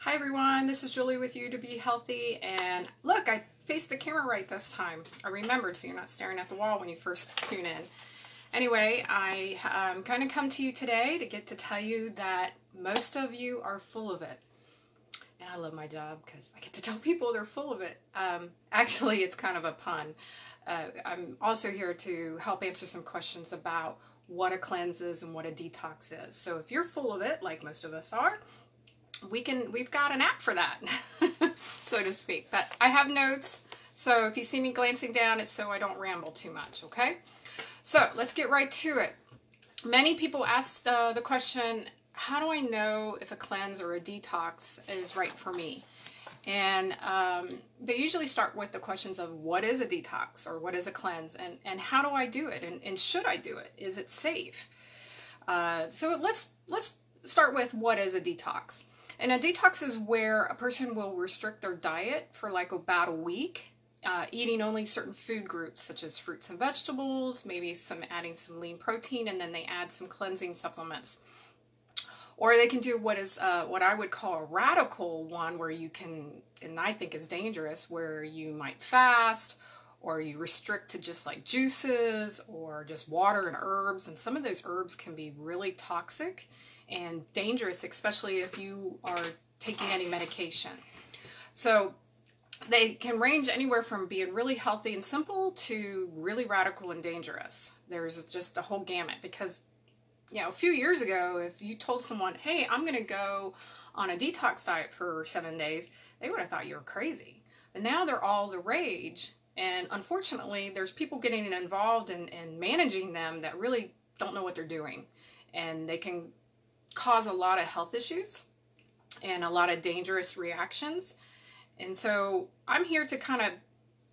Hi everyone, this is Julie with You to Be Healthy, and look, I faced the camera right this time. I remembered, so you're not staring at the wall when you first tune in. Anyway, I'm going to come to you today to get to tell you that most of you are full of it. And I love my job because I get to tell people they're full of it. Actually, it's kind of a pun. I'm also here to help answer some questions about what a cleanse is and what a detox is. So if you're full of it, like most of us are, we've got an app for that, so to speak. But I have notes, so if you see me glancing down, it's so I don't ramble too much, okay? So let's get right to it. Many people ask the question, how do I know if a cleanse or a detox is right for me? And they usually start with the questions of what is a detox or what is a cleanse, and how do I do it, and should I do it? Is it safe? So let's start with what is a detox. And a detox is where a person will restrict their diet for like about a week, eating only certain food groups such as fruits and vegetables, maybe adding some lean protein, and then they add some cleansing supplements. Or they can do what I would call a radical one, where you can, and I think is dangerous, where you might fast, or you restrict to just like juices or just water and herbs. And some of those herbs can be really toxic and dangerous, especially if you are taking any medication. So they can range anywhere from being really healthy and simple to really radical and dangerous. There's just a whole gamut, because a few years ago, if you told someone, hey, I'm going to go on a detox diet for 7 days, they would have thought you were crazy. But now they're all the rage. And unfortunately, there's people getting involved in managing them that really don't know what they're doing. And they can cause a lot of health issues and a lot of dangerous reactions. And so I'm here to kind of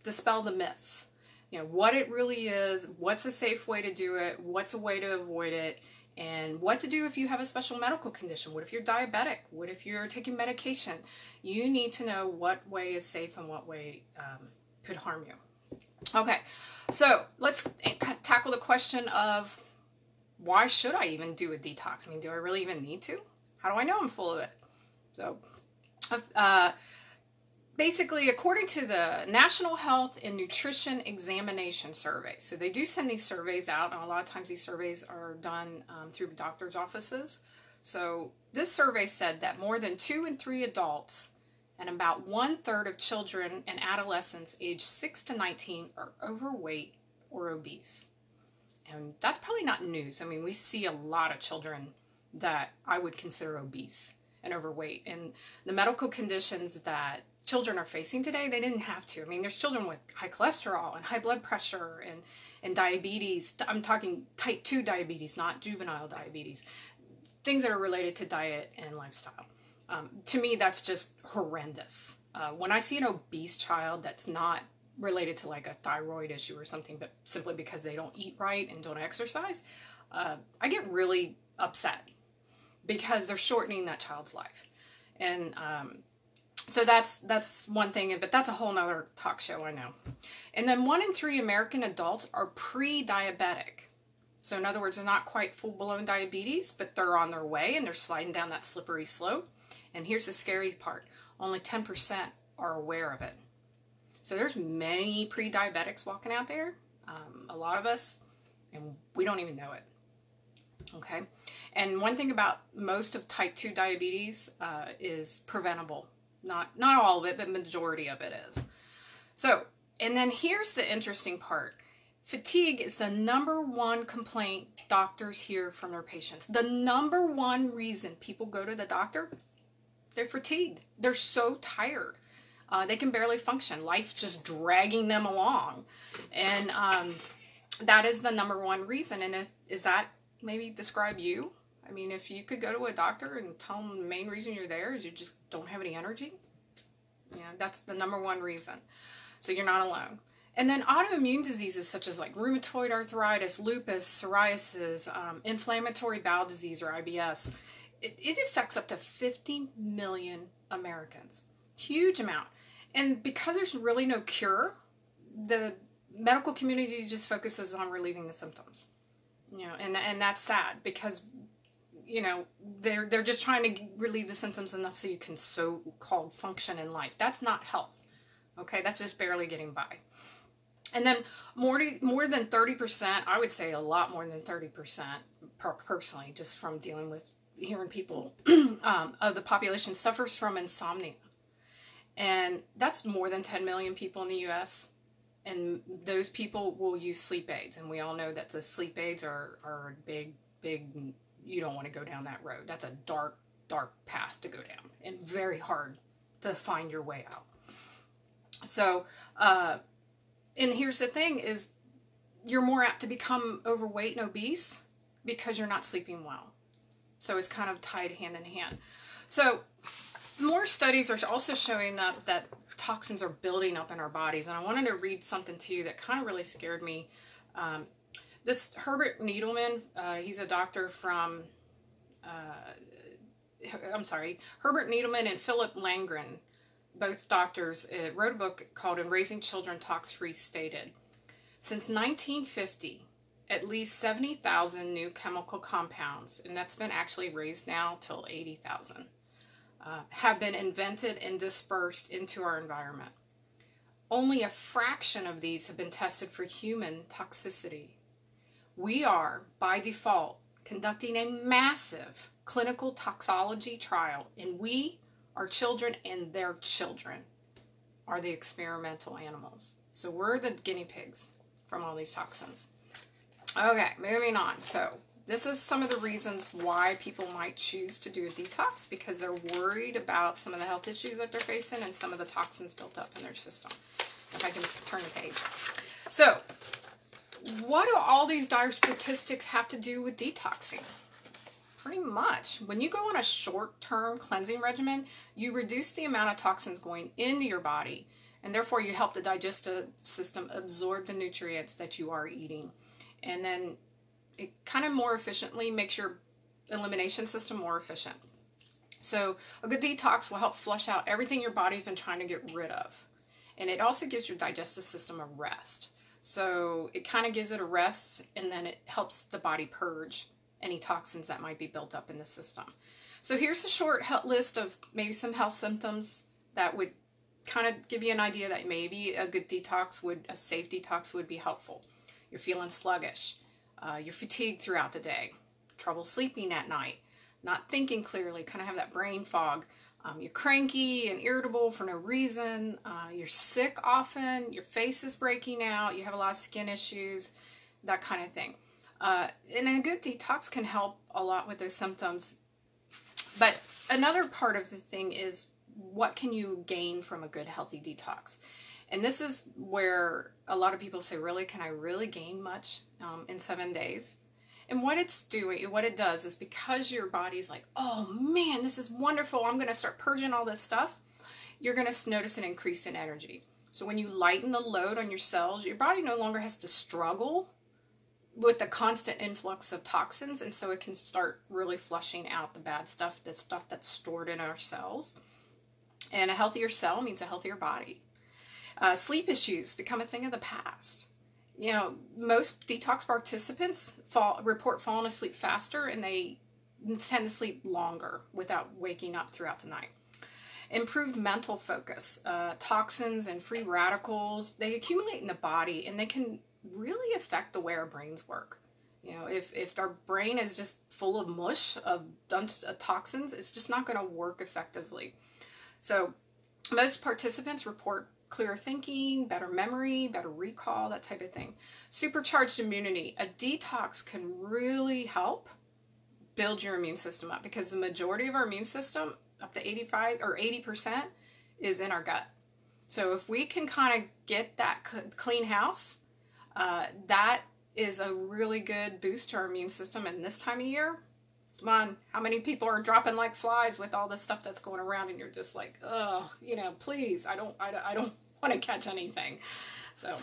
dispel the myths. What it really is, what's a safe way to do it, what's a way to avoid it, and what to do if you have a special medical condition. What if you're diabetic? What if you're taking medication? You need to know what way is safe and what way could harm you. Okay, so let's tackle the question of, why should I even do a detox? I mean, do I really even need to? How do I know I'm full of it? So basically, according to the National Health and Nutrition Examination Survey, so they do send these surveys out, and a lot of times these surveys are done through doctors' offices. So this survey said that more than 2 in 3 adults and about 1/3 of children and adolescents aged 6 to 19 are overweight or obese. And that's probably not news. I mean, we see a lot of children that I would consider obese and overweight. And the medical conditions that children are facing today, they didn't have to. I mean, there's children with high cholesterol and high blood pressure and diabetes. I'm talking type 2 diabetes, not juvenile diabetes. Things that are related to diet and lifestyle. To me, that's just horrendous. When I see an obese child that's not related to like a thyroid issue or something, but simply because they don't eat right and don't exercise, I get really upset, because they're shortening that child's life. And so that's one thing, but that's a whole nother talk show, I know. And then 1 in 3 American adults are pre-diabetic. So in other words, they're not quite full-blown diabetes, but they're on their way and they're sliding down that slippery slope. And here's the scary part. Only 10% are aware of it. So there's many pre-diabetics walking out there, a lot of us, and we don't even know it. Okay, and one thing about most of type 2 diabetes is preventable. Not all of it, but majority of it is. So, and then here's the interesting part. Fatigue is the #1 complaint doctors hear from their patients. The #1 reason people go to the doctor, they're fatigued. They're so tired. They can barely function. Life's just dragging them along. And that is the #1 reason. And is that maybe describe you? I mean, if you could go to a doctor and tell them the main reason you're there is you just don't have any energy, that's the #1 reason. So you're not alone. And then autoimmune diseases such as like rheumatoid arthritis, lupus, psoriasis, inflammatory bowel disease or IBS, it affects up to 50 million Americans. Huge amount. And because there's really no cure, the medical community just focuses on relieving the symptoms. And that's sad, because you know, they're just trying to relieve the symptoms enough so you can so-called function in life. That's not health. Okay, that's just barely getting by. And then more than 30%, I would say a lot more than 30%, personally, just from dealing with hearing people of the population suffers from insomnia. And that's more than 10 million people in the U.S. And those people will use sleep aids. And we all know that the sleep aids are a big, you don't want to go down that road. That's a dark, dark path to go down and very hard to find your way out. So, and here's the thing is you're more apt to become overweight and obese because you're not sleeping well. So it's kind of tied hand in hand. So more studies are also showing that toxins are building up in our bodies. And I wanted to read something to you that kind of really scared me. This Herbert Needleman, he's a doctor from, Herbert Needleman and Philip Langren, both doctors, wrote a book called In Raising Children Tox-Free, stated, since 1950, at least 70,000 new chemical compounds, and that's been actually raised now till 80,000, have been invented and dispersed into our environment. Only a fraction of these have been tested for human toxicity. We are, by default, conducting a massive clinical toxicology trial, and we, our children and their children, are the experimental animals. So we're the guinea pigs from all these toxins. Okay, moving on. So this is some of the reasons why people might choose to do a detox, because they're worried about some of the health issues that they're facing and some of the toxins built up in their system. If I can turn the page. So what do all these dire statistics have to do with detoxing? Pretty much. When you go on a short-term cleansing regimen, you reduce the amount of toxins going into your body, and therefore you help the digestive system absorb the nutrients that you are eating. And then it kind of more efficiently makes your elimination system more efficient. So a good detox will help flush out everything your body's been trying to get rid of. And it also gives your digestive system a rest. So it kind of gives it a rest, and then it helps the body purge any toxins that might be built up in the system. So here's a short list of maybe some health symptoms that would kind of give you an idea that maybe a good detox a safe detox would be helpful. You're feeling sluggish. You're fatigued throughout the day. Trouble sleeping at night. Not thinking clearly. Kind of have that brain fog. You're cranky and irritable for no reason. You're sick often. Your face is breaking out. You have a lot of skin issues. That kind of thing. And a good detox can help a lot with those symptoms. But another part of the thing is, what can you gain from a good healthy detox? And this is where a lot of people say, really, can I really gain much in 7 days? And what it does is, because your body's like, oh man, this is wonderful, I'm going to start purging all this stuff, you're going to notice an increase in energy. So when you lighten the load on your cells, your body no longer has to struggle with the constant influx of toxins, and so it can start really flushing out the bad stuff, that stuff that's stored in our cells. And a healthier cell means a healthier body. Sleep issues become a thing of the past. You know, most detox participants report falling asleep faster, and they tend to sleep longer without waking up throughout the night. Improved mental focus. Toxins and free radicals, they accumulate in the body, and they can really affect the way our brains work. You know, if our brain is just full of mush of toxins, it's just not going to work effectively. So most participants report clearer thinking, better memory, better recall, that type of thing. Supercharged immunity. A detox can really help build your immune system up, because the majority of our immune system, up to 85 or 80%, is in our gut. So if we can kind of get that clean house, that is a really good boost to our immune system. And this time of year, come on, how many people are dropping like flies with all this stuff that's going around, and you're just like, oh, you know, please, I don't want to catch anything. So,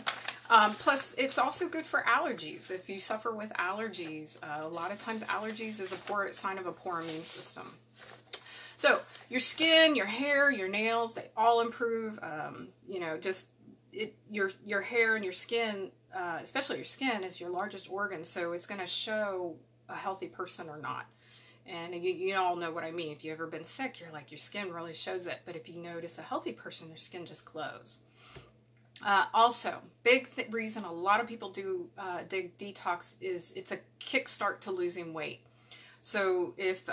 plus it's also good for allergies. If you suffer with allergies, a lot of times allergies is a sign of a poor immune system. So your skin, your hair, your nails, they all improve. You know, your hair and your skin, especially your skin, is your largest organ, so it's going to show a healthy person or not. And you all know what I mean. If you've ever been sick, you're like, your skin really shows it. But if you notice a healthy person, their skin just glows. Also, big reason a lot of people do detox is it's a kickstart to losing weight. So if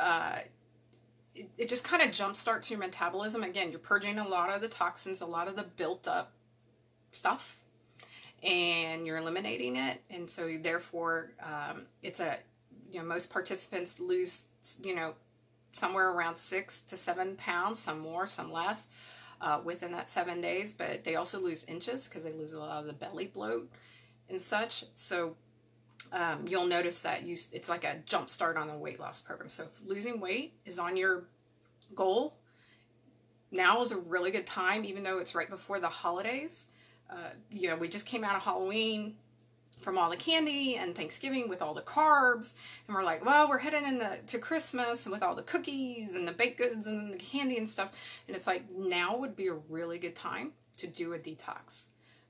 it just kind of jumpstarts your metabolism. Again, you're purging a lot of the toxins, a lot of the built up stuff, and you're eliminating it. And so therefore, it's most participants lose, somewhere around 6 to 7 pounds, some more, some less, within that 7 days. But they also lose inches because they lose a lot of the belly bloat and such. So you'll notice that it's like a jump start on a weight loss program. So if losing weight is on your goal, now is a really good time, even though it's right before the holidays. We just came out of Halloween from all the candy and Thanksgiving with all the carbs, and we're like, well, we're heading to Christmas and with all the cookies and the baked goods and the candy and stuff. And it's like, now would be a really good time to do a detox,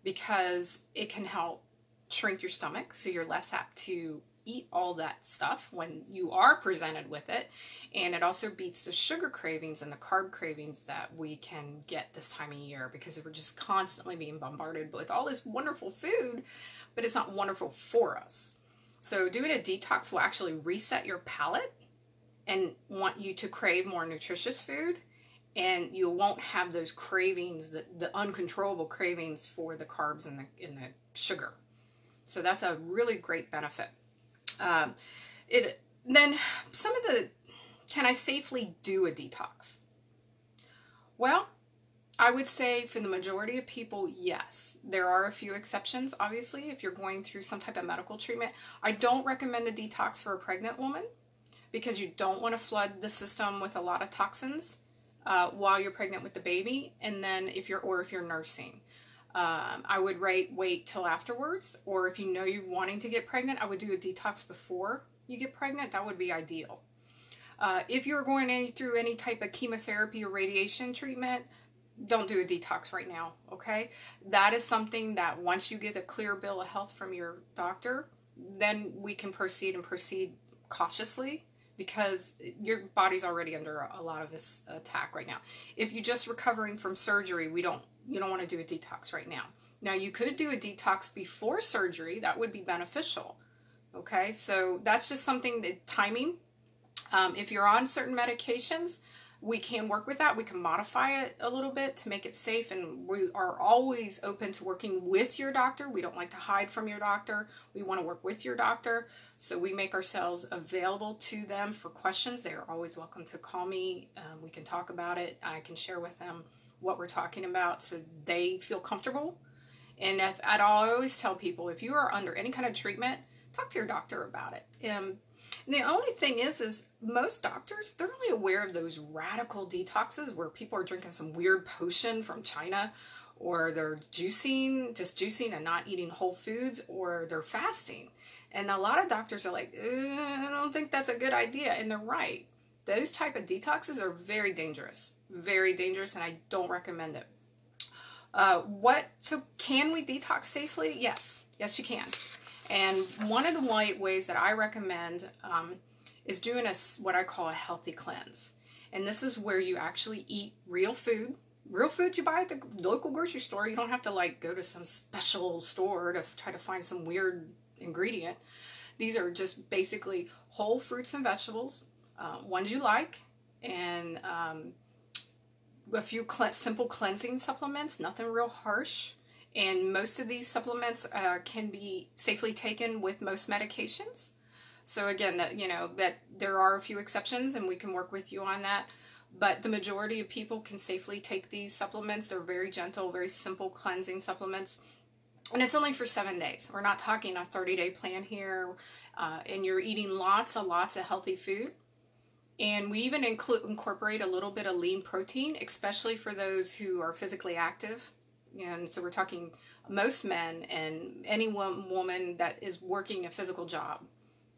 because it can help shrink your stomach so you're less apt to eat all that stuff when you are presented with it. And it also beats the sugar cravings and the carb cravings that we can get this time of year, because we're just constantly being bombarded with all this wonderful food, but it's not wonderful for us. So doing a detox will actually reset your palate and want you to crave more nutritious food, and you won't have those cravings, the uncontrollable cravings for the carbs and the sugar. So that's a really great benefit. Then some of can I safely do a detox? Well, I would say for the majority of people, yes. There are a few exceptions, obviously, if you're going through some type of medical treatment. I don't recommend a detox for a pregnant woman, because you don't want to flood the system with a lot of toxins while you're pregnant with the baby. And then if you're nursing, I would wait till afterwards. Or if you know you're wanting to get pregnant, I would do a detox before you get pregnant. That would be ideal. If you're going through any type of chemotherapy or radiation treatment, don't do a detox right now, okay? That is something that once you get a clear bill of health from your doctor, then we can proceed cautiously, because your body's already under a lot of this attack right now. If you're just recovering from surgery, you don't want to do a detox right now. Now, you could do a detox before surgery. That would be beneficial, okay? So that's just something, timing. If you're on certain medications, we can work with that. We can modify it a little bit to make it safe, and we are always open to working with your doctor. We don't like to hide from your doctor. We want to work with your doctor, so we make ourselves available to them for questions. They are always welcome to call me. We can talk about it. I can share with them what we're talking about so they feel comfortable. And if at all, I always tell people, if you are under any kind of treatment, talk to your doctor about it. And the only thing is most doctors, they're only aware of those radical detoxes where people are drinking some weird potion from China, or they're just juicing and not eating whole foods, or they're fasting. And a lot of doctors are like, I don't think that's a good idea. And they're right. Those type of detoxes are very dangerous, and I don't recommend it. So can we detox safely? Yes, you can. And one of the ways that I recommend is doing what I call a healthy cleanse. And this is where you actually eat real food you buy at the local grocery store. You don't have to go to some special store to try to find some weird ingredient. These are just basically whole fruits and vegetables, ones you like, and a few simple cleansing supplements, nothing real harsh. And most of these supplements can be safely taken with most medications. So again, that there are a few exceptions, and we can work with you on that. But the majority of people can safely take these supplements. They're very gentle, very simple cleansing supplements. And it's only for 7 days. We're not talking a 30-day plan here. And you're eating lots of healthy food. And we even incorporate a little bit of lean protein, especially for those who are physically active. And so we're talking most men and any woman that is working a physical job.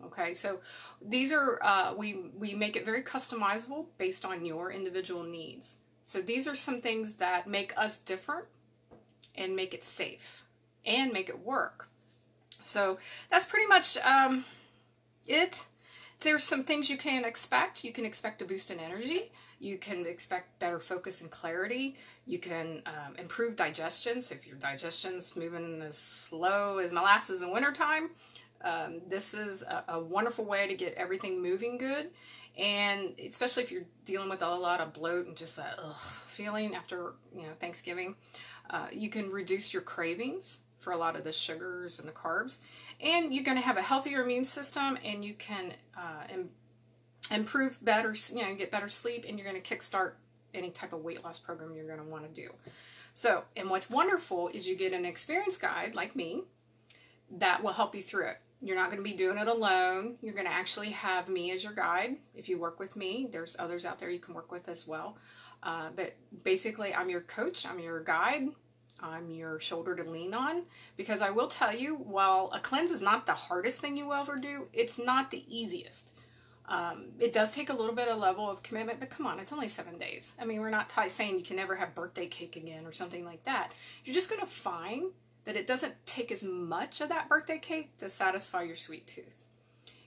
Okay, so these are, we make it very customizable based on your individual needs. So these are some things that make us different and make it safe and make it work. So that's pretty much it. there's some things you can expect. You can expect a boost in energy. You can expect better focus and clarity. You can improve digestion. So if your digestion's moving as slow as molasses in wintertime, this is a wonderful way to get everything moving good. And especially if you're dealing with a lot of bloat and just that feeling after Thanksgiving, you can reduce your cravings for a lot of the sugars and the carbs, and you're going to have a healthier immune system, and you can improve better, get better sleep, and you're going to kickstart any type of weight loss program you're going to want to do. So, and what's wonderful is you get an experienced guide like me that will help you through it. You're not going to be doing it alone. You're going to actually have me as your guide. If you work with me, there's others out there you can work with as well. But basically, I'm your coach. I'm your guide. I'm your shoulder to lean on, because I will tell you, while a cleanse is not the hardest thing you will ever do, it's not the easiest. It does take a little bit of level of commitment, but come on, it's only 7 days. I mean, we're not saying you can never have birthday cake again or something like that. You're just going to find that it doesn't take as much of that birthday cake to satisfy your sweet tooth.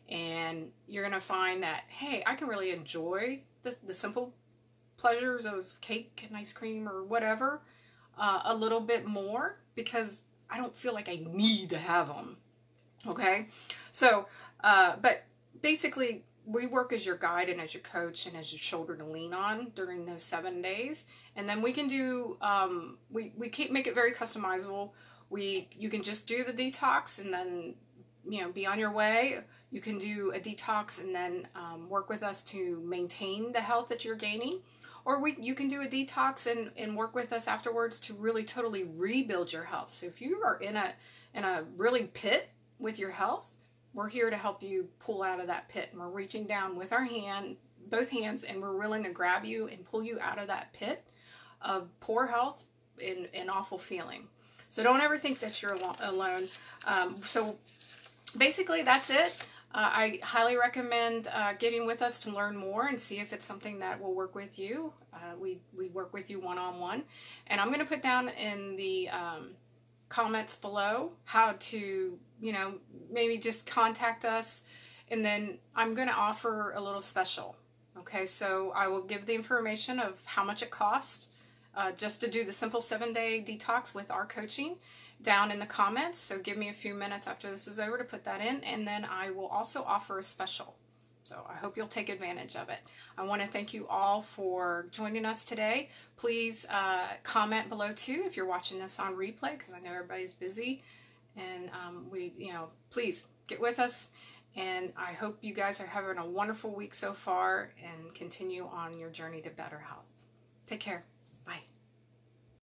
And you're going to find that, hey, I can really enjoy the simple pleasures of cake and ice cream or whatever a little bit more, because I don't feel like I need to have them. Okay? So, but basically, we work as your guide and as your coach and as your shoulder to lean on during those 7 days. And then we can do, we make it very customizable. You can just do the detox and then, be on your way. You can do a detox and then work with us to maintain the health that you're gaining. Or you can do a detox and work with us afterwards to really totally rebuild your health. So if you are in a really pit with your health, we're here to help you pull out of that pit. And we're reaching down with our both hands, and we're willing to grab you and pull you out of that pit of poor health and awful feeling. So don't ever think that you're alone. So basically, that's it. I highly recommend getting with us to learn more and see if it's something that will work with you. We work with you one-on-one. And I'm going to put down in the comments below how to, maybe just contact us. And then I'm going to offer a little special. Okay, so I will give the information of how much it costs just to do the simple 7-day detox with our coaching down in the comments. So give me a few minutes after this is over to put that in, and then I will also offer a special. So I hope you'll take advantage of it. I want to thank you all for joining us today. Please comment below too if you're watching this on replay, because I know everybody's busy. And please get with us. And I hope you guys are having a wonderful week so far and continue on your journey to better health. Take care. Bye.